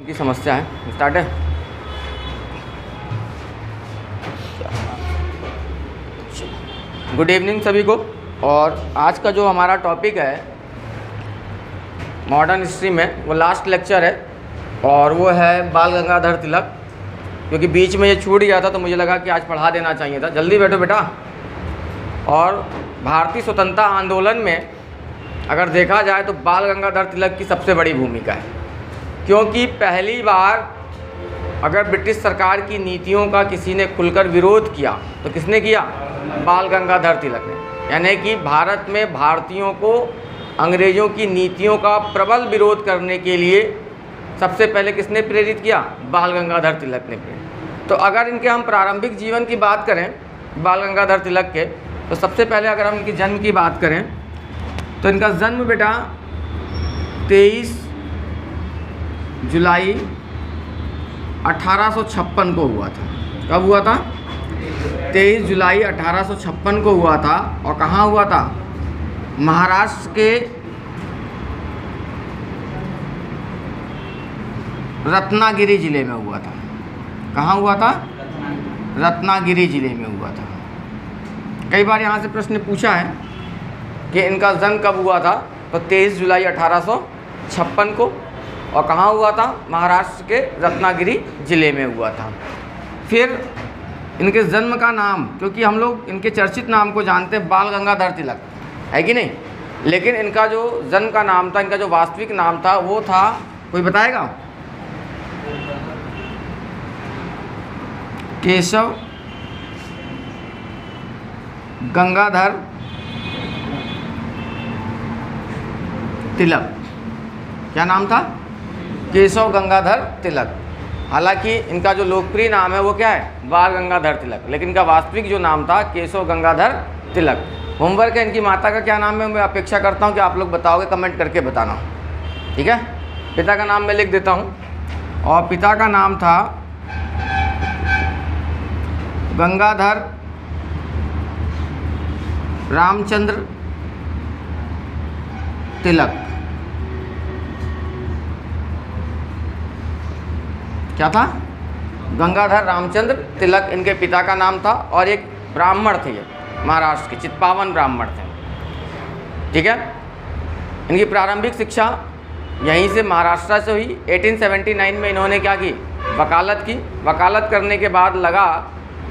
की समस्या है। स्टार्ट है। गुड इवनिंग सभी को। और आज का जो हमारा टॉपिक है मॉडर्न हिस्ट्री में, वो लास्ट लेक्चर है और वो है बाल गंगाधर तिलक। क्योंकि बीच में ये छूट गया था तो मुझे लगा कि आज पढ़ा देना चाहिए था। जल्दी बैठो बेटा। और भारतीय स्वतंत्रता आंदोलन में अगर देखा जाए तो बाल गंगाधर तिलक की सबसे बड़ी भूमिका है, क्योंकि पहली बार अगर ब्रिटिश सरकार की नीतियों का किसी ने खुलकर विरोध किया तो किसने किया? बाल गंगाधर तिलक ने। यानी कि भारत में भारतीयों को अंग्रेज़ों की नीतियों का प्रबल विरोध करने के लिए सबसे पहले किसने प्रेरित किया? बाल गंगाधर तिलक ने प्रेरित। तो अगर इनके हम प्रारंभिक जीवन की बात करें बाल गंगाधर तिलक के, तो सबसे पहले अगर हम इनकी जन्म की बात करें तो इनका जन्म बेटा 23 जुलाई 1856 को हुआ था। कब हुआ था? 23 जुलाई 1856 को हुआ था। और कहाँ हुआ था? महाराष्ट्र के रत्नागिरी ज़िले में हुआ था। कहाँ हुआ था? रत्नागिरी ज़िले में हुआ था। कई बार यहाँ से प्रश्न पूछा है कि इनका जन्म कब हुआ था, तो 23 जुलाई 1856 को। और कहाँ हुआ था? महाराष्ट्र के रत्नागिरी ज़िले में हुआ था। फिर इनके जन्म का नाम, क्योंकि हम लोग इनके चर्चित नाम को जानते हैं बाल गंगाधर तिलक, है कि नहीं? लेकिन इनका जो जन्म का नाम था, इनका जो वास्तविक नाम था वो था, कोई बताएगा? केशव गंगाधर तिलक। क्या नाम था? केशव गंगाधर तिलक। हालांकि इनका जो लोकप्रिय नाम है वो क्या है? बाल गंगाधर तिलक। लेकिन इनका वास्तविक जो नाम था केशव गंगाधर तिलक। होमवर्क है, इनकी माता का क्या नाम है? मैं अपेक्षा करता हूँ कि आप लोग बताओगे, कमेंट करके बताना, ठीक है? पिता का नाम मैं लिख देता हूँ। और पिता का नाम था गंगाधर रामचंद्र तिलक। क्या था? गंगाधर रामचंद्र तिलक इनके पिता का नाम था। और एक ब्राह्मण थे, ये महाराष्ट्र के चित्पावन ब्राह्मण थे, ठीक है? इनकी प्रारंभिक शिक्षा यहीं से महाराष्ट्र से हुई। 1879 में इन्होंने क्या की? वकालत की। वकालत करने के बाद लगा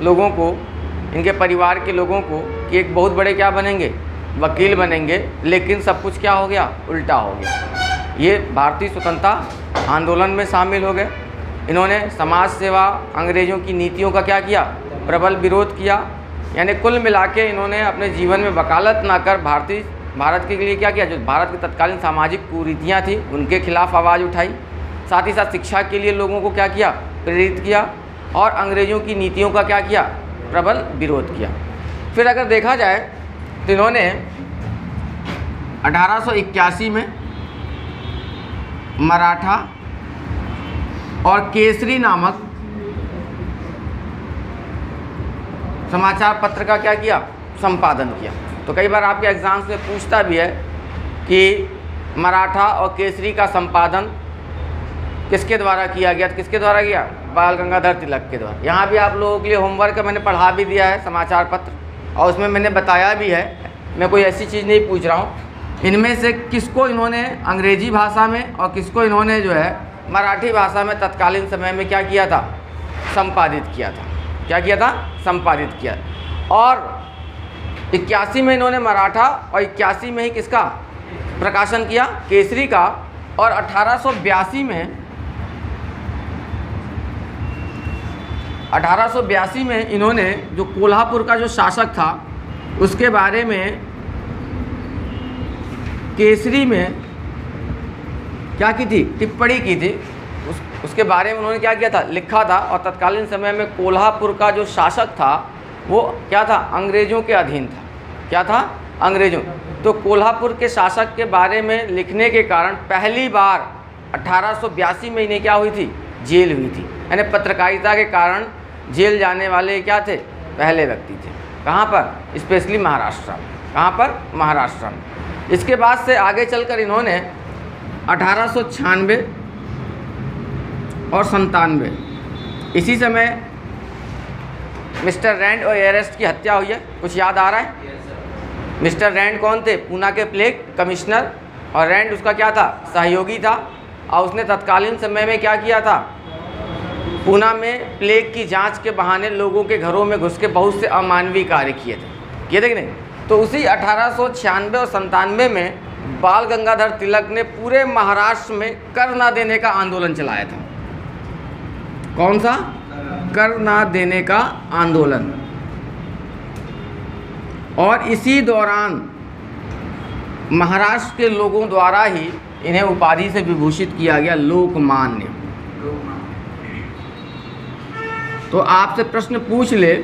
लोगों को, इनके परिवार के लोगों को, कि एक बहुत बड़े क्या बनेंगे? वकील बनेंगे। लेकिन सब कुछ क्या हो गया? उल्टा हो गया। ये भारतीय स्वतंत्रता आंदोलन में शामिल हो गए। इन्होंने समाज सेवा, अंग्रेज़ों की नीतियों का क्या किया? प्रबल विरोध किया। यानी कुल मिला के इन्होंने अपने जीवन में वकालत ना कर भारत के लिए क्या किया? जो भारत की तत्कालीन सामाजिक कुरीतियाँ थी उनके खिलाफ आवाज़ उठाई। साथ ही साथ शिक्षा के लिए लोगों को क्या किया? प्रेरित किया। और अंग्रेज़ों की नीतियों का क्या किया? प्रबल विरोध किया। फिर अगर देखा जाए तो इन्होंने 1881 में मराठा और केसरी नामक समाचार पत्र का क्या किया? संपादन किया। तो कई बार आपके एग्जाम्स में पूछता भी है कि मराठा और केसरी का संपादन किसके द्वारा किया गया? तो किसके द्वारा किया? बाल गंगाधर तिलक के द्वारा। यहाँ भी आप लोगों के लिए होमवर्क मैंने पढ़ा भी दिया है समाचार पत्र, और उसमें मैंने बताया भी है, मैं कोई ऐसी चीज़ नहीं पूछ रहा हूँ। इनमें से किसको इन्होंने अंग्रेजी भाषा में और किसको इन्होंने जो है मराठी भाषा में तत्कालीन समय में क्या किया था? संपादित किया था। क्या किया था? संपादित किया। और 81 में इन्होंने मराठा और 81 में ही किसका प्रकाशन किया? केसरी का। और 1882 में इन्होंने जो कोल्हापुर का जो शासक था उसके बारे में केसरी में क्या की थी? टिप्पणी की थी। उसके बारे में उन्होंने क्या किया था? लिखा था। और तत्कालीन समय में कोल्हापुर का जो शासक था वो क्या था? अंग्रेज़ों के अधीन था। क्या था? अंग्रेज़ों। तो कोल्हापुर के शासक के बारे में लिखने के कारण पहली बार 1882 में इन्हें क्या हुई थी? जेल हुई थी। यानी पत्रकारिता के कारण जेल जाने वाले क्या थे? पहले व्यक्ति थे। कहाँ पर? स्पेशली महाराष्ट्र में। कहाँ पर? महाराष्ट्र में। इसके बाद से आगे चलकर इन्होंने 1896 और 97। इसी समय मिस्टर रैंड और एयरस्ट की हत्या हुई है। कुछ याद आ रहा है? मिस्टर रैंड कौन थे? पूना के प्लेग कमिश्नर, और रैंड उसका क्या था? सहयोगी था। और उसने तत्कालीन समय में क्या किया था? पूना में प्लेग की जांच के बहाने लोगों के घरों में घुस के बहुत से अमानवीय कार्य किए थे कि नहीं? तो उसी 1896 और 97 में बाल गंगाधर तिलक ने पूरे महाराष्ट्र में कर ना देने का आंदोलन चलाया था। कौन सा? कर ना देने का आंदोलन। और इसी दौरान महाराष्ट्र के लोगों द्वारा ही इन्हें उपाधि से विभूषित किया गया, लोकमान्य। तो आपसे प्रश्न पूछ ले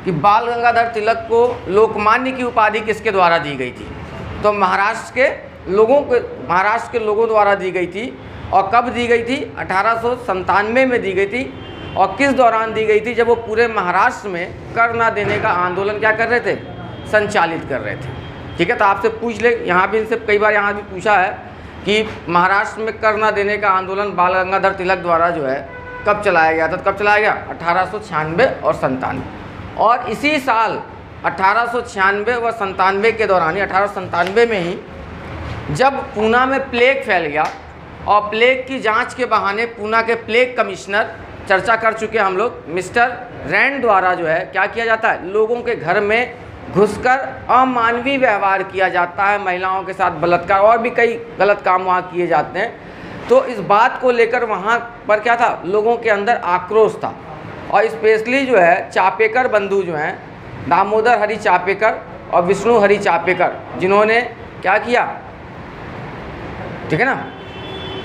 कि बाल गंगाधर तिलक को लोकमान्य की उपाधि किसके द्वारा दी गई थी? तो महाराष्ट्र के लोगों द्वारा दी गई थी। और कब दी गई थी? 1897 में दी गई थी। और किस दौरान दी गई थी? जब वो पूरे महाराष्ट्र में कर ना देने का आंदोलन क्या कर रहे थे? संचालित कर रहे थे। ठीक है, तो आपसे पूछ ले, यहाँ भी इनसे कई बार यहाँ भी पूछा है कि महाराष्ट्र में कर ना देने का आंदोलन बाल गंगाधर तिलक द्वारा जो है कब चलाया गया था? कब चलाया गया? 1896 और 97। और इसी साल 1896 व 97 के दौरान ही 1897 में ही जब पूना में प्लेग फैल गया और प्लेग की जांच के बहाने पूना के प्लेग कमिश्नर, चर्चा कर चुके हम लोग, मिस्टर रैंड द्वारा जो है क्या किया जाता है? लोगों के घर में घुसकर अमानवीय व्यवहार किया जाता है, महिलाओं के साथ बलात्कार और भी कई गलत काम वहाँ किए जाते हैं। तो इस बात को लेकर वहाँ पर क्या था? लोगों के अंदर आक्रोश था। और स्पेशली जो है चापेकर बंधु जो हैं, दामोदर हरि चापेकर और विष्णु हरि चापेकर, जिन्होंने क्या किया? ठीक है ना,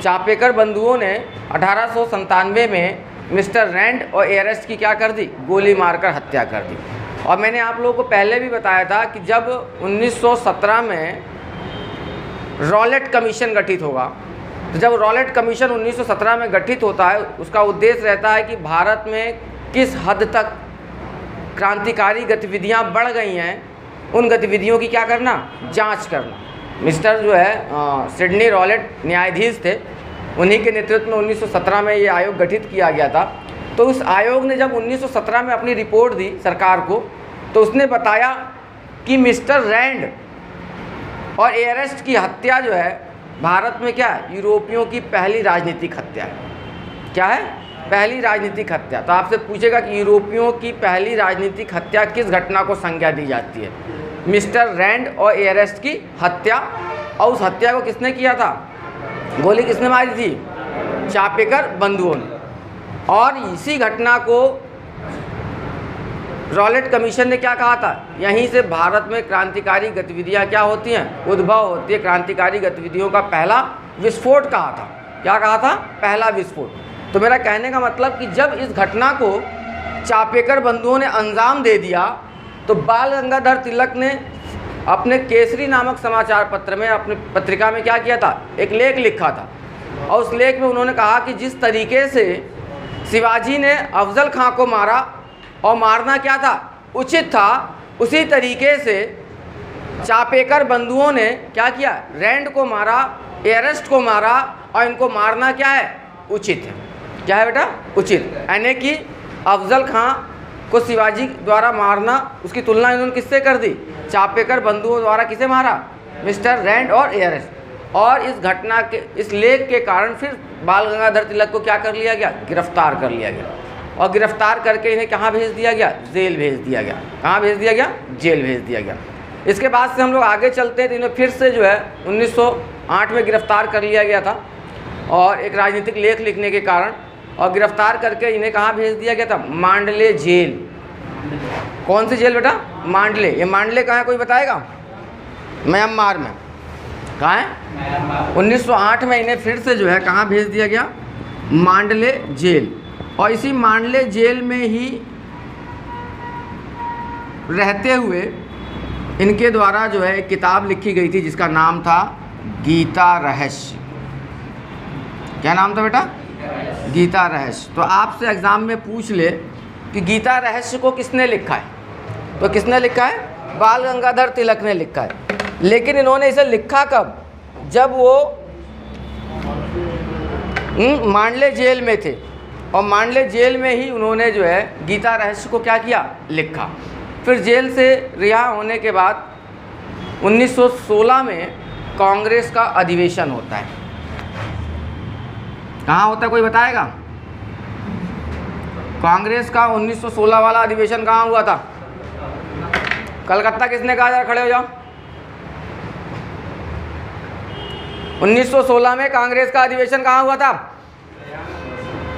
चापेकर बंधुओं ने 1897 में मिस्टर रैंड और एयरस्ट की क्या कर दी? गोली मारकर हत्या कर दी। और मैंने आप लोगों को पहले भी बताया था कि जब 1917 में रॉलेट कमीशन गठित होगा, तो जब रॉलेट कमीशन 1917 में गठित होता है, उसका उद्देश्य रहता है कि भारत में किस हद तक क्रांतिकारी गतिविधियां बढ़ गई हैं, उन गतिविधियों की क्या करना? जांच करना। मिस्टर जो है सिडनी रॉलेट न्यायाधीश थे, उन्हीं के नेतृत्व में 1917 में ये आयोग गठित किया गया था। तो उस आयोग ने जब 1917 में अपनी रिपोर्ट दी सरकार को, तो उसने बताया कि मिस्टर रैंड और एयरस्ट की हत्या जो है भारत में क्या है? यूरोपियों की पहली राजनीतिक हत्या है। क्या है? पहली राजनीतिक हत्या। तो आपसे पूछेगा कि यूरोपियों की पहली राजनीतिक हत्या किस घटना को संज्ञा दी जाती है? मिस्टर रैंड और एयरस्ट की हत्या। और उस हत्या को किसने किया था? गोली किसने मारी थी? चापेकर बंधुओं ने। और इसी घटना को रॉलेट कमीशन ने क्या कहा था? यहीं से भारत में क्रांतिकारी गतिविधियां क्या होती हैं? उद्भव होती है। क्रांतिकारी गतिविधियों का पहला विस्फोट कहा था। क्या कहा था? पहला विस्फोट। तो मेरा कहने का मतलब कि जब इस घटना को चापेकर बंधुओं ने अंजाम दे दिया, तो बाल गंगाधर तिलक ने अपने केसरी नामक समाचार पत्र में, अपनी पत्रिका में क्या किया था? एक लेख लिखा था। और उस लेख में उन्होंने कहा कि जिस तरीके से शिवाजी ने अफजल खां को मारा और मारना क्या था? उचित था, उसी तरीके से चापेकर बंधुओं ने क्या किया? रैंड को मारा, एयरस्ट को मारा, और इनको मारना क्या है? उचित है। क्या है बेटा? उचित। यानी कि अफजल खां को शिवाजी द्वारा मारना, उसकी तुलना इन्होंने किससे कर दी? चापेकर बंधुओं द्वारा किसे मारा? मिस्टर रैंड और एयरस्ट। और इस घटना के, इस लेख के कारण फिर बाल गंगाधर तिलक को क्या कर लिया गया? गिरफ्तार कर लिया गया। और गिरफ्तार करके इन्हें कहाँ भेज दिया गया? जेल भेज दिया गया। कहाँ भेज दिया गया? जेल भेज दिया गया। इसके बाद से हम लोग आगे चलते हैं तो इन्हें फिर से जो है 1908 में गिरफ्तार कर लिया गया था, और एक राजनीतिक लेख लिखने के कारण। और गिरफ्तार करके इन्हें कहाँ भेज दिया गया था? मांडले जेल। कौन सी जेल बेटा? मांडले। ये मांडले कहाँ है, कोई बताएगा? म्यांमार में। कहाँ है? 1908 में इन्हें फिर से जो है कहाँ भेज दिया गया? मांडले जेल। और इसी मांडले जेल में ही रहते हुए इनके द्वारा जो है एक किताब लिखी गई थी जिसका नाम था गीता रहस्य। क्या नाम था बेटा? गीता रहस्य। तो आपसे एग्ज़ाम में पूछ ले कि गीता रहस्य को किसने लिखा है? तो किसने लिखा है? बाल गंगाधर तिलक ने लिखा है। लेकिन इन्होंने इसे लिखा कब? जब वो मांडले जेल में थे और मांडले जेल में ही उन्होंने जो है गीता रहस्य को क्या किया, लिखा। फिर जेल से रिहा होने के बाद 1916 में कांग्रेस का अधिवेशन होता है। कहाँ होता है, कोई बताएगा? कांग्रेस का 1916 वाला अधिवेशन कहाँ हुआ था? कलकत्ता। किसने कहा? जरा खड़े हो जाओ। 1916 में कांग्रेस का अधिवेशन कहाँ हुआ था?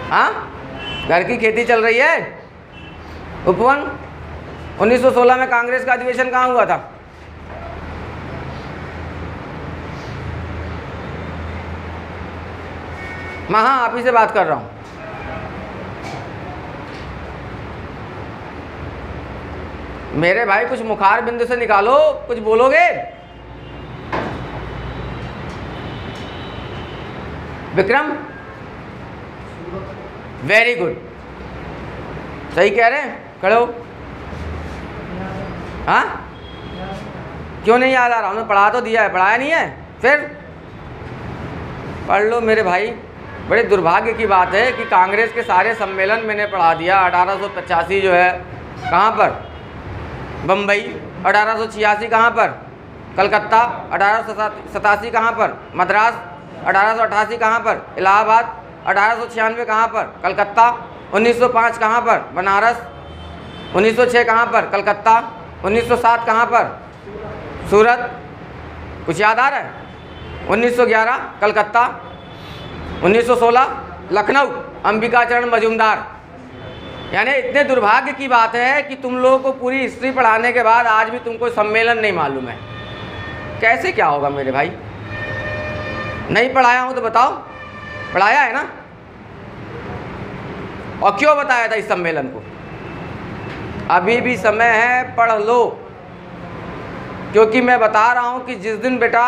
हाँ, घर की खेती चल रही है। उपवन, 1916 में कांग्रेस का अधिवेशन कहाँ हुआ था? मैं हाँ आप ही से बात कर रहा हूँ। मेरे भाई कुछ मुखार बिंदु से निकालो, कुछ बोलोगे? विक्रम, वेरी गुड, सही कह रहे हैं, खड़े हो। हाँ, क्यों नहीं याद आ रहा? हमने पढ़ा तो दिया है, पढ़ाया नहीं है? फिर पढ़ लो मेरे भाई। बड़े दुर्भाग्य की बात है कि कांग्रेस के सारे सम्मेलन मैंने पढ़ा दिया। 1885 जो है कहाँ पर? बम्बई। 1886 कहाँ पर? कलकत्ता। 1887 कहाँ पर? मद्रास। 1888 कहाँ पर? इलाहाबाद। 1896 कहाँ पर? कलकत्ता। 1905 कहाँ पर? बनारस। 1906 कहाँ पर? कलकत्ता। 1907 कहाँ पर? सूरत। कुछ याद आ रहा है? 1911 कलकत्ता। 1916 लखनऊ, अंबिकाचरण मजूमदार। यानी इतने दुर्भाग्य की बात है कि तुम लोगों को पूरी हिस्ट्री पढ़ाने के बाद आज भी तुमको सम्मेलन नहीं मालूम है। कैसे क्या होगा मेरे भाई? नहीं पढ़ाया हूँ तो बताओ, पढ़ाया है ना? और क्यों बताया था इस सम्मेलन को? अभी भी समय है, पढ़ लो। क्योंकि मैं बता रहा हूँ कि जिस दिन बेटा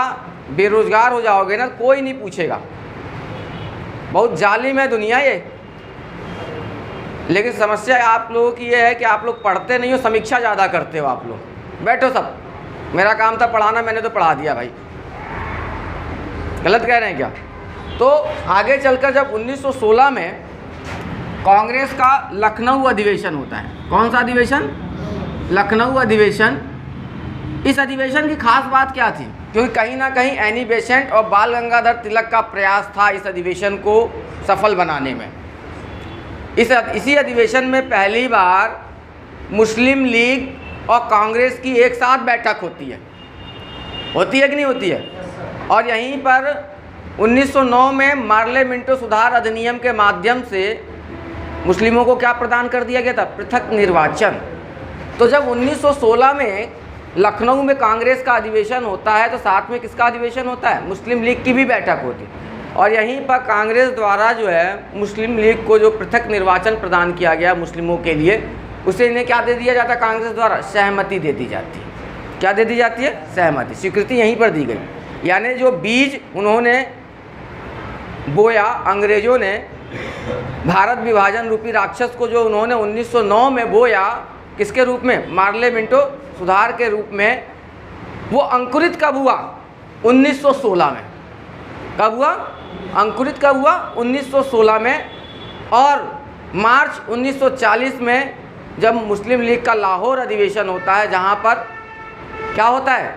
बेरोजगार हो जाओगे ना, कोई नहीं पूछेगा। बहुत जालिम है दुनिया ये। लेकिन समस्या आप लोगों की ये है कि आप लोग पढ़ते नहीं हो, समीक्षा ज़्यादा करते हो आप लोग। बैठो सब, मेरा काम था पढ़ाना, मैंने तो पढ़ा दिया भाई। गलत कह रहे हैं क्या? तो आगे चलकर जब 1916 में कांग्रेस का लखनऊ अधिवेशन होता है। कौन सा अधिवेशन? लखनऊ अधिवेशन। इस अधिवेशन की खास बात क्या थी? क्योंकि कहीं ना कहीं एनी बेसेंट और बाल गंगाधर तिलक का प्रयास था इस अधिवेशन को सफल बनाने में। इसी अधिवेशन में पहली बार मुस्लिम लीग और कांग्रेस की एक साथ बैठक होती है कि नहीं होती है? और यहीं पर 1909 में मार्ले मिंटो सुधार अधिनियम के माध्यम से मुस्लिमों को क्या प्रदान कर दिया गया था? पृथक निर्वाचन। तो जब 1916 में लखनऊ में कांग्रेस का अधिवेशन होता है तो साथ में किसका अधिवेशन होता है? मुस्लिम लीग की भी बैठक होती है। और यहीं पर कांग्रेस द्वारा जो है मुस्लिम लीग को जो पृथक निर्वाचन प्रदान किया गया मुस्लिमों के लिए, उसे इन्हें क्या दे दिया जाता है? कांग्रेस द्वारा सहमति दे दी जाती है। क्या दे दी जाती है? सहमति, स्वीकृति यहीं पर दी गई। यानी जो बीज उन्होंने बोया, अंग्रेजों ने भारत विभाजन रूपी राक्षस को जो उन्होंने 1909 में बोया, किसके रूप में? मार्ले मिंटो सुधार के रूप में, वो अंकुरित कब हुआ? 1916 में। कब हुआ? अंकुरित कब हुआ? 1916 में। और मार्च 1940 में जब मुस्लिम लीग का लाहौर अधिवेशन होता है, जहाँ पर क्या होता है?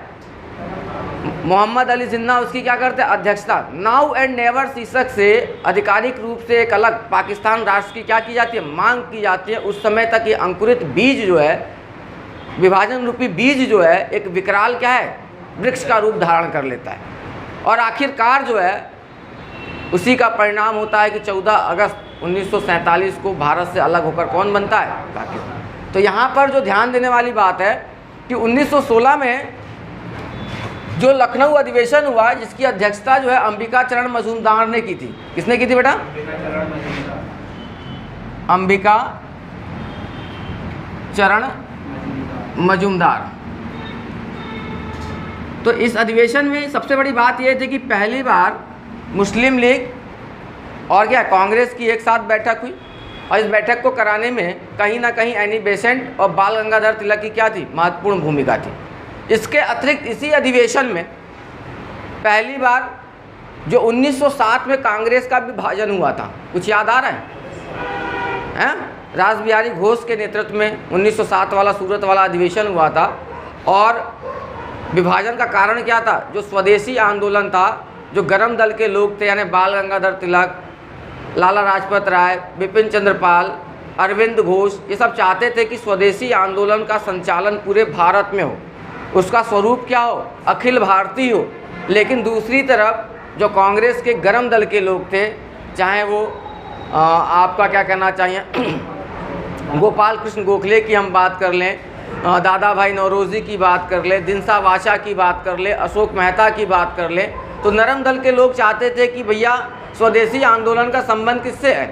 मोहम्मद अली जिन्ना उसकी क्या करते हैं? अध्यक्षता। नाउ एंड नेवर शीर्षक से आधिकारिक रूप से एक अलग पाकिस्तान राष्ट्र की क्या की जाती है? मांग की जाती है। उस समय तक ये अंकुरित बीज जो है, विभाजन रूपी बीज जो है, एक विकराल क्या है? वृक्ष का रूप धारण कर लेता है। और आखिरकार जो है उसी का परिणाम होता है कि 14 अगस्त 1947 को भारत से अलग होकर कौन बनता है? पाकिस्तान। तो यहाँ पर जो ध्यान देने वाली बात है कि 1916 में जो लखनऊ अधिवेशन हुआ, जिसकी अध्यक्षता जो है अंबिका चरण मजूमदार ने की थी। किसने की थी बेटा? अंबिका चरण मजूमदार। तो इस अधिवेशन में सबसे बड़ी बात यह थी कि पहली बार मुस्लिम लीग और क्या कांग्रेस की एक साथ बैठक हुई। और इस बैठक को कराने में कहीं ना कहीं एनी बेसेंट और बाल गंगाधर तिलक की क्या थी? महत्वपूर्ण भूमिका थी। इसके अतिरिक्त इसी अधिवेशन में पहली बार जो 1907 में कांग्रेस का विभाजन हुआ था, कुछ याद आ रहा है? रास बिहारी घोष के नेतृत्व में 1907 वाला सूरत वाला अधिवेशन हुआ था। और विभाजन का कारण क्या था? जो स्वदेशी आंदोलन था, जो गरम दल के लोग थे, यानी बाल गंगाधर तिलक, लाला लाजपत राय, बिपिन चंद्र पाल, अरविंद घोष, ये सब चाहते थे कि स्वदेशी आंदोलन का संचालन पूरे भारत में हो, उसका स्वरूप क्या हो? अखिल भारतीय हो। लेकिन दूसरी तरफ जो कांग्रेस के गरम दल के लोग थे, चाहे वो आपका क्या कहना चाहिए गोपाल कृष्ण गोखले की हम बात कर लें, दादा भाई नौरोजी की बात कर ले, दिनसा वाशा की बात कर ले, अशोक मेहता की बात कर ले, तो नरम दल के लोग चाहते थे कि भैया स्वदेशी आंदोलन का संबंध किससे है?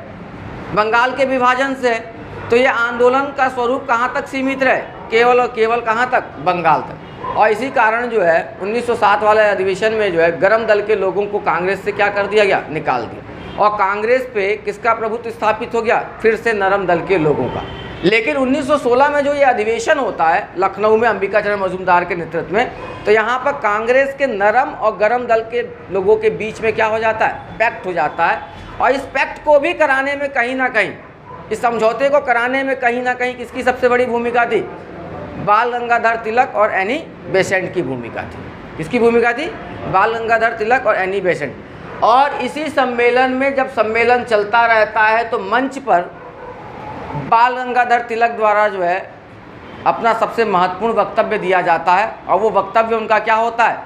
बंगाल के विभाजन से है। तो ये आंदोलन का स्वरूप कहाँ तक सीमित रहे? केवल और केवल कहाँ तक? बंगाल तक। और इसी कारण जो है 1907 वाले अधिवेशन में जो है गरम दल के लोगों को कांग्रेस से क्या कर दिया गया? निकाल दिया। और कांग्रेस पे किसका प्रभुत्व स्थापित हो गया? फिर से नरम दल के लोगों का। लेकिन 1916 में जो ये अधिवेशन होता है लखनऊ में अंबिकाचरण मजूमदार के नेतृत्व में, तो यहाँ पर कांग्रेस के नरम और गरम दल के लोगों के बीच में क्या हो जाता है? पैक्ट हो जाता है। और इस पैक्ट को भी कराने में कहीं ना कहीं, इस समझौते को कराने में कहीं ना कहीं किसकी सबसे बड़ी भूमिका थी? बाल गंगाधर तिलक और एनी बेसेंट की भूमिका थी। किसकी भूमिका थी? बाल गंगाधर तिलक और एनी बेसेंट। और इसी सम्मेलन में जब सम्मेलन चलता रहता है तो मंच पर बाल गंगाधर तिलक द्वारा जो है अपना सबसे महत्वपूर्ण वक्तव्य दिया जाता है। और वो वक्तव्य उनका क्या होता है?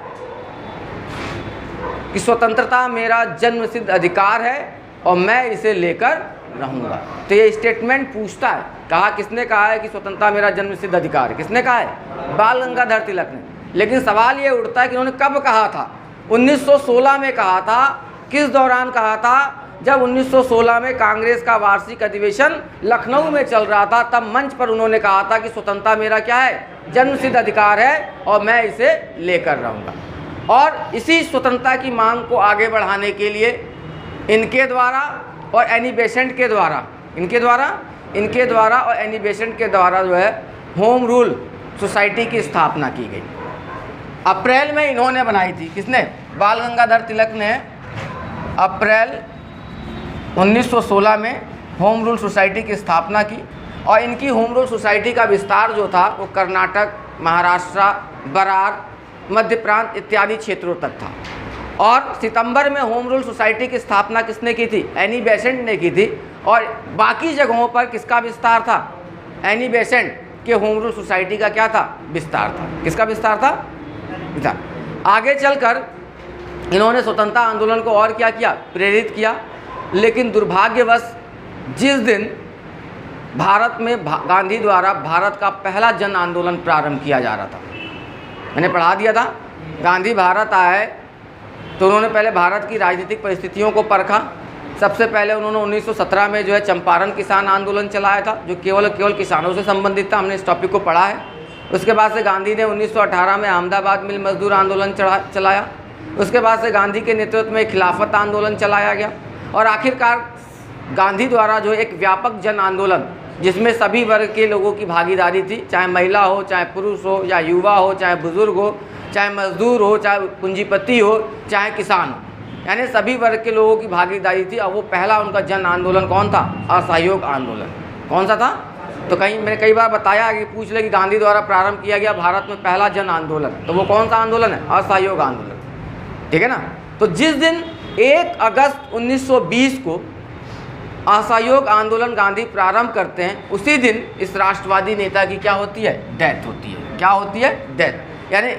कि स्वतंत्रता मेरा जन्मसिद्ध अधिकार है और मैं इसे लेकर रहूँगा। तो ये स्टेटमेंट पूछता है, कहा किसने कहा है कि स्वतंत्रता मेरा जन्मसिद्ध अधिकार है? किसने कहा है? बाल गंगाधर तिलक ने। लेकिन सवाल ये उठता है कि उन्होंने कब कहा था? 1916 में कहा था। किस दौरान कहा था? जब 1916 में कांग्रेस का वार्षिक अधिवेशन लखनऊ में चल रहा था, तब मंच पर उन्होंने कहा था कि स्वतंत्रता मेरा क्या है? जन्मसिद्ध अधिकार है और मैं इसे लेकर रहूँगा। और इसी स्वतंत्रता की मांग को आगे बढ़ाने के लिए इनके द्वारा और एनी बेसेंट के द्वारा, इनके द्वारा और एनी बेसेंट के द्वारा जो है होम रूल सोसाइटी की स्थापना की गई। अप्रैल में इन्होंने बनाई थी। किसने? बाल गंगाधर तिलक ने अप्रैल 1916 में होम रूल सोसाइटी की स्थापना की। और इनकी होम रूल सोसाइटी का विस्तार जो था वो कर्नाटक, महाराष्ट्र, बरार, मध्य प्रांत इत्यादि क्षेत्रों तक था। और सितंबर में होम रूल सोसाइटी की स्थापना किसने की थी? एनी बेसेंट ने की थी। और बाकी जगहों पर किसका विस्तार था? एनी बेसेंट के होम रूल सोसाइटी का क्या था? विस्तार था। किसका विस्तार था? विस्तार। आगे चलकर इन्होंने स्वतंत्रता आंदोलन को और क्या किया? प्रेरित किया। लेकिन दुर्भाग्यवश जिस दिन भारत में गांधी द्वारा भारत का पहला जन आंदोलन प्रारंभ किया जा रहा था, मैंने पढ़ा दिया था, गांधी भारत आए तो उन्होंने पहले भारत की राजनीतिक परिस्थितियों को परखा। सबसे पहले उन्होंने 1917 में जो है चंपारण किसान आंदोलन चलाया था, जो केवल किसानों से संबंधित था। हमने इस टॉपिक को पढ़ा है। उसके बाद से गांधी ने 1918 में अहमदाबाद मिल मजदूर आंदोलन चलाया। उसके बाद से गांधी के नेतृत्व में खिलाफत आंदोलन चलाया गया। और आखिरकार गांधी द्वारा जो एक व्यापक जन आंदोलन, जिसमें सभी वर्ग के लोगों की भागीदारी थी, चाहे महिला हो, चाहे पुरुष हो, या युवा हो, चाहे बुजुर्ग हो, चाहे मजदूर हो, चाहे पूंजीपति हो, चाहे किसान हो, यानी सभी वर्ग के लोगों की भागीदारी थी। और वो पहला उनका जन आंदोलन कौन था? असहयोग आंदोलन। कौन सा था? तो मैंने कई बार बताया कि पूछ ले कि गांधी द्वारा प्रारंभ किया गया भारत में पहला जन आंदोलन, तो वो कौन सा आंदोलन है? असहयोग आंदोलन। ठीक है ना। तो जिस दिन 1 अगस्त 1920 को असहयोग आंदोलन गांधी प्रारंभ करते हैं, उसी दिन इस राष्ट्रवादी नेता की क्या होती है? डेथ होती है। क्या होती है? डेथ। यानी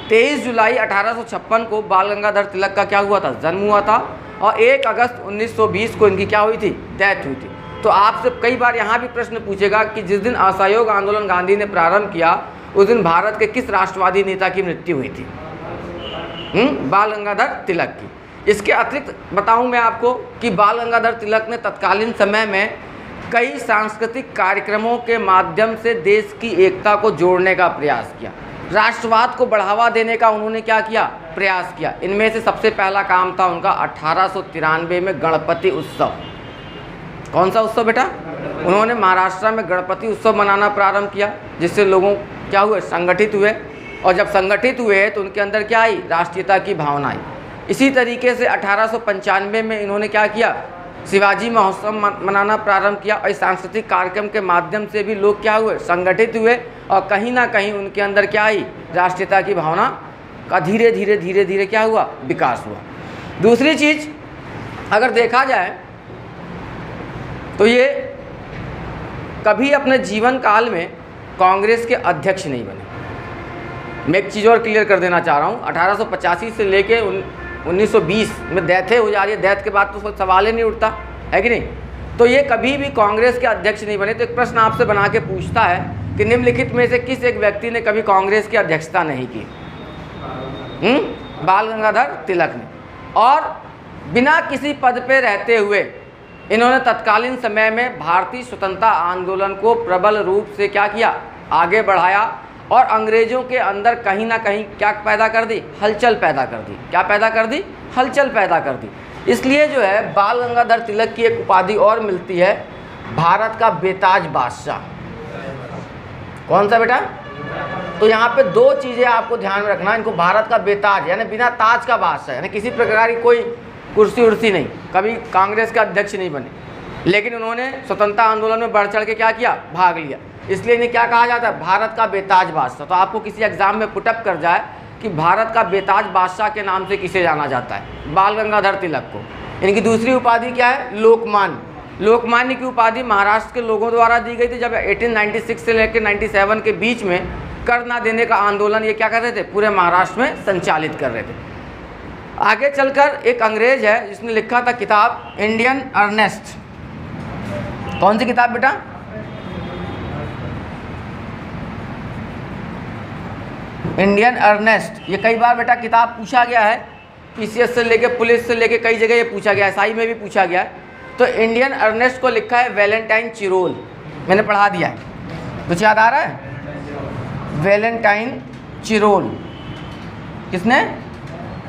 23 जुलाई 1856 को बाल गंगाधर तिलक का क्या हुआ था? जन्म हुआ था। और 1 अगस्त 1920 को इनकी क्या हुई थी? डेथ हुई थी। तो आपसे कई बार यहाँ भी प्रश्न पूछेगा कि जिस दिन असहयोग आंदोलन गांधी ने प्रारंभ किया, उस दिन भारत के किस राष्ट्रवादी नेता की मृत्यु हुई थी? बाल गंगाधर तिलक की। इसके अतिरिक्त बताऊं मैं आपको कि बाल गंगाधर तिलक ने तत्कालीन समय में कई सांस्कृतिक कार्यक्रमों के माध्यम से देश की एकता को जोड़ने का प्रयास किया। राष्ट्रवाद को बढ़ावा देने का उन्होंने क्या किया? प्रयास किया। इनमें से सबसे पहला काम था उनका 1893 में गणपति उत्सव। कौन सा उत्सव बेटा? उन्होंने महाराष्ट्र में गणपति उत्सव मनाना प्रारंभ किया, जिससे लोगों क्या हुए? संगठित हुए। और जब संगठित हुए तो उनके अंदर क्या आई? राष्ट्रीयता की भावना आई। इसी तरीके से 1895 में इन्होंने क्या किया, शिवाजी महोत्सव मनाना प्रारंभ किया और इस सांस्कृतिक कार्यक्रम के माध्यम से भी लोग क्या हुए, संगठित हुए और कहीं ना कहीं उनके अंदर क्या आई, राष्ट्रीयता की भावना का धीरे धीरे क्या हुआ, विकास हुआ। दूसरी चीज़ अगर देखा जाए तो ये कभी अपने जीवन काल में कांग्रेस के अध्यक्ष नहीं बने। मैं एक चीज़ और क्लियर कर देना चाह रहा हूँ, 1885 से लेके 1920 में डेथ हो जा रही है, डेथ के बाद तो कोई सवाल ही नहीं उठता है कि नहीं। तो ये कभी भी कांग्रेस के अध्यक्ष नहीं बने। तो एक प्रश्न आपसे बना के पूछता है कि निम्नलिखित में से किस एक व्यक्ति ने कभी कांग्रेस की अध्यक्षता नहीं की? बाल गंगाधर तिलक ने। और बिना किसी पद पे रहते हुए इन्होंने तत्कालीन समय में भारतीय स्वतंत्रता आंदोलन को प्रबल रूप से क्या किया, आगे बढ़ाया और अंग्रेज़ों के अंदर कहीं ना कहीं क्या पैदा कर दी, हलचल पैदा कर दी। क्या पैदा कर दी? हलचल पैदा कर दी। इसलिए जो है बाल गंगाधर तिलक की एक उपाधि और मिलती है, भारत का बेताज बादशाह। कौन सा बेटा? तो यहाँ पे दो चीज़ें आपको ध्यान में रखना, इनको भारत का बेताज यानी बिना ताज का बादशाह, यानी किसी प्रकार की कोई कुर्सी उर्सी नहीं, कभी कांग्रेस का अध्यक्ष नहीं बने, लेकिन उन्होंने स्वतंत्रता आंदोलन में बढ़ चढ़ के क्या किया, भाग लिया। इसलिए इन्हें क्या कहा जाता है, भारत का बेताज बादशाह। तो आपको किसी एग्जाम में पुटअप कर जाए कि भारत का बेताज बादशाह के नाम से किसे जाना जाता है, बाल गंगाधर तिलक को। इनकी दूसरी उपाधि क्या है, लोकमान्य। लोकमान्य की उपाधि महाराष्ट्र के लोगों द्वारा दी गई थी जब 1896 से लेकर 97 के बीच में कर ना देने का आंदोलन ये क्या कर रहे थे, पूरे महाराष्ट्र में संचालित कर रहे थे। आगे चलकर एक अंग्रेज है जिसने लिखा था किताब इंडियन अर्नेस्ट। कौन सी किताब बेटा? Indian Earnest. ये कई बार बेटा किताब पूछा गया है, पीसीएस से लेके पुलिस से लेके कई जगह ये पूछा गया है, एसआई में भी पूछा गया है। तो इंडियन अर्नेस्ट को लिखा है वैलेंटाइन चिरोल, मैंने पढ़ा दिया है, कुछ याद आ रहा है? वैलेंटाइन चिरोल किसने?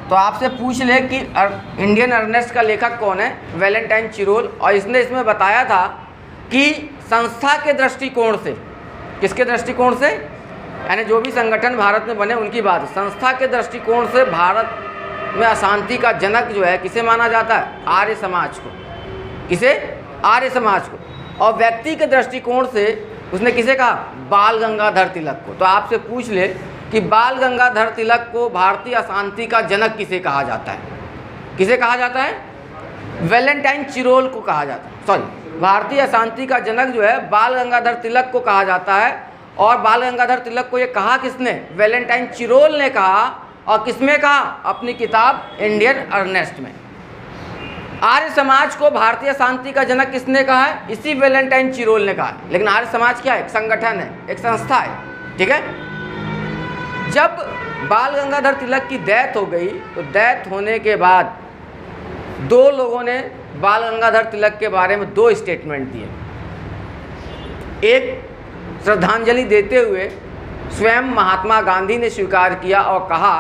तो आपसे पूछ ले कि इंडियन अर्नेस्ट का लेखक कौन है, वैलेंटाइन चिरोल। और इसने इसमें बताया था कि संस्था के दृष्टिकोण से, किसके दृष्टिकोण से, यानी जो भी संगठन भारत में बने उनकी बात, संस्था के दृष्टिकोण से भारत में अशांति का जनक जो है किसे माना जाता है, आर्य समाज को। किसे? आर्य समाज को। और व्यक्ति के दृष्टिकोण से उसने किसे कहा, बाल गंगाधर तिलक को। तो आपसे पूछ ले कि बाल गंगाधर तिलक को भारतीय अशांति का जनक किसे कहा जाता है? किसे कहा जाता है? वैलेंटाइन चिरोल को कहा जाता है। सॉरी, भारतीय अशांति का जनक जो है बाल गंगाधर तिलक को कहा जाता है। और बाल गंगाधर तिलक को ये कहा किसने? वैलेंटाइन चिरोल ने कहा। और किसमें कहा? अपनी किताब इंडियन अर्नेस्ट में। आर्य समाज को भारतीय शांति का जनक किसने कहा है? इसी वैलेंटाइन चिरोल ने कहा। लेकिन आर्य समाज क्या है? एक संगठन है, एक संस्था है, ठीक है। जब बाल गंगाधर तिलक की डेथ हो गई तो डेथ होने के बाद दो लोगों ने बाल गंगाधर तिलक के बारे में दो स्टेटमेंट दिए। एक श्रद्धांजलि देते हुए स्वयं महात्मा गांधी ने स्वीकार किया और कहा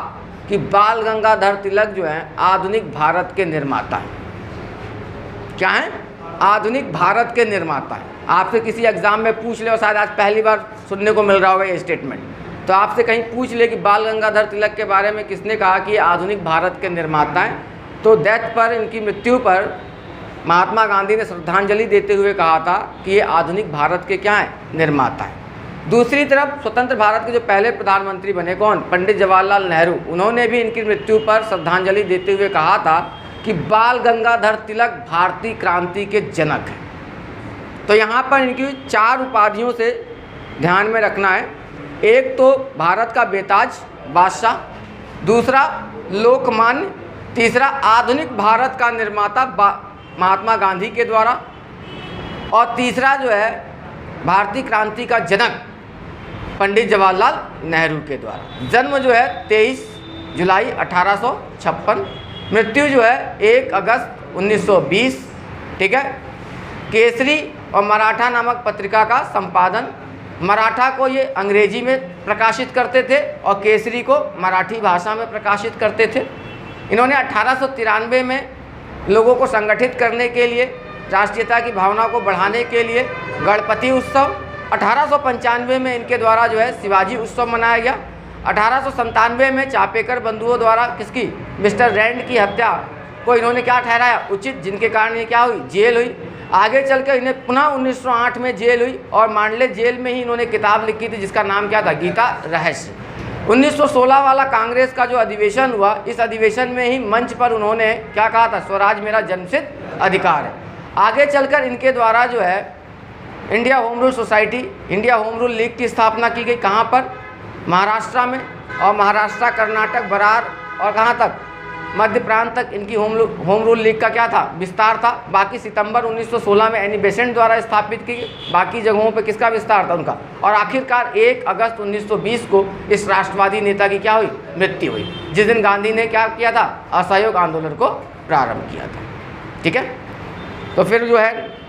कि बाल गंगाधर तिलक जो है आधुनिक भारत के निर्माता हैं। क्या है? आधुनिक भारत के निर्माता हैं। आपसे किसी एग्जाम में पूछ ले, और शायद आज पहली बार सुनने को मिल रहा होगा ये स्टेटमेंट, तो आपसे कहीं पूछ ले कि बाल गंगाधर तिलक के बारे में किसने कहा कि ये आधुनिक भारत के निर्माता हैं, तो डेथ पर, इनकी मृत्यु पर महात्मा गांधी ने श्रद्धांजलि देते हुए कहा था कि ये आधुनिक भारत के क्या हैं? निर्माता हैं। दूसरी तरफ स्वतंत्र भारत के जो पहले प्रधानमंत्री बने, कौन? पंडित जवाहरलाल नेहरू, उन्होंने भी इनकी मृत्यु पर श्रद्धांजलि देते हुए कहा था कि बाल गंगाधर तिलक भारतीय क्रांति के जनक हैं। तो यहाँ पर इनकी चार उपाधियों से ध्यान में रखना है। एक तो भारत का बेताज बादशाह, दूसरा लोकमान्य, तीसरा आधुनिक भारत का निर्माता महात्मा गांधी के द्वारा, और तीसरा जो है भारतीय क्रांति का जनक पंडित जवाहरलाल नेहरू के द्वारा। जन्म जो है 23 जुलाई 1856, मृत्यु जो है 1 अगस्त 1920, ठीक है। केसरी और मराठा नामक पत्रिका का संपादन, मराठा को ये अंग्रेजी में प्रकाशित करते थे और केसरी को मराठी भाषा में प्रकाशित करते थे। इन्होंने 1893 में लोगों को संगठित करने के लिए, राष्ट्रीयता की भावना को बढ़ाने के लिए गणपति उत्सव, 1895 में इनके द्वारा जो है शिवाजी उत्सव मनाया गया, 1897 में चापेकर बंधुओं द्वारा किसकी, मिस्टर रैंड की हत्या को इन्होंने क्या ठहराया, उचित, जिनके कारण ये क्या हुई, जेल हुई। आगे चलकर इन्हें पुनः 1908 में जेल हुई और मांडले जेल में ही इन्होंने किताब लिखी थी जिसका नाम क्या था, गीता रहस्य। 1916 वाला कांग्रेस का जो अधिवेशन हुआ, इस अधिवेशन में ही मंच पर उन्होंने क्या कहा था, स्वराज मेरा जन्मसिद्ध अधिकार है। आगे चलकर इनके द्वारा जो है India home rule society, India home rule league की स्थापना की गई। कहाँ पर, महाराष्ट्र में, और महाराष्ट्र, कर्नाटक, बरार और कहाँ तक, मध्य प्रांत तक इनकी होम रूल लीग का क्या था, विस्तार था। बाकी सितंबर 1916 में एनी बेसेंट द्वारा स्थापित की, बाकी जगहों पे किसका विस्तार था, उनका। और आखिरकार 1 अगस्त 1920 को इस राष्ट्रवादी नेता की क्या हुई, मृत्यु हुई, जिस दिन गांधी ने क्या किया था, असहयोग आंदोलन को प्रारंभ किया था। ठीक है, तो फिर जो है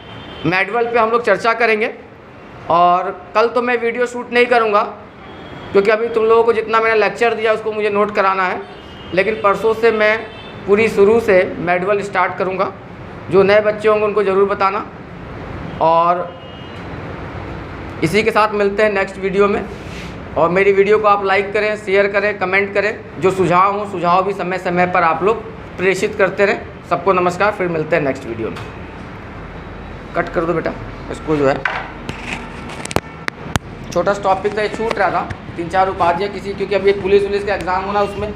मेडवल पे हम लोग चर्चा करेंगे। और कल तो मैं वीडियो शूट नहीं करूँगा क्योंकि अभी तुम लोगों को जितना मैंने लेक्चर दिया उसको मुझे नोट कराना है, लेकिन परसों से मैं पूरी शुरू से मेडवल स्टार्ट करूँगा। जो नए बच्चे होंगे उनको ज़रूर बताना, और इसी के साथ मिलते हैं नेक्स्ट वीडियो में। और मेरी वीडियो को आप लाइक करें, शेयर करें, कमेंट करें। जो सुझाव हो, सुझाव भी समय समय पर आप लोग प्रेषित करते रहें। सबको नमस्कार, फिर मिलते हैं नेक्स्ट वीडियो में। कट कर दो बेटा इसको, जो है छोटा टॉपिक था, ये छूट रहा था, 3-4 उपाध्याय किसी, क्योंकि अभी पुलिस का एग्ज़ाम होना, उसमें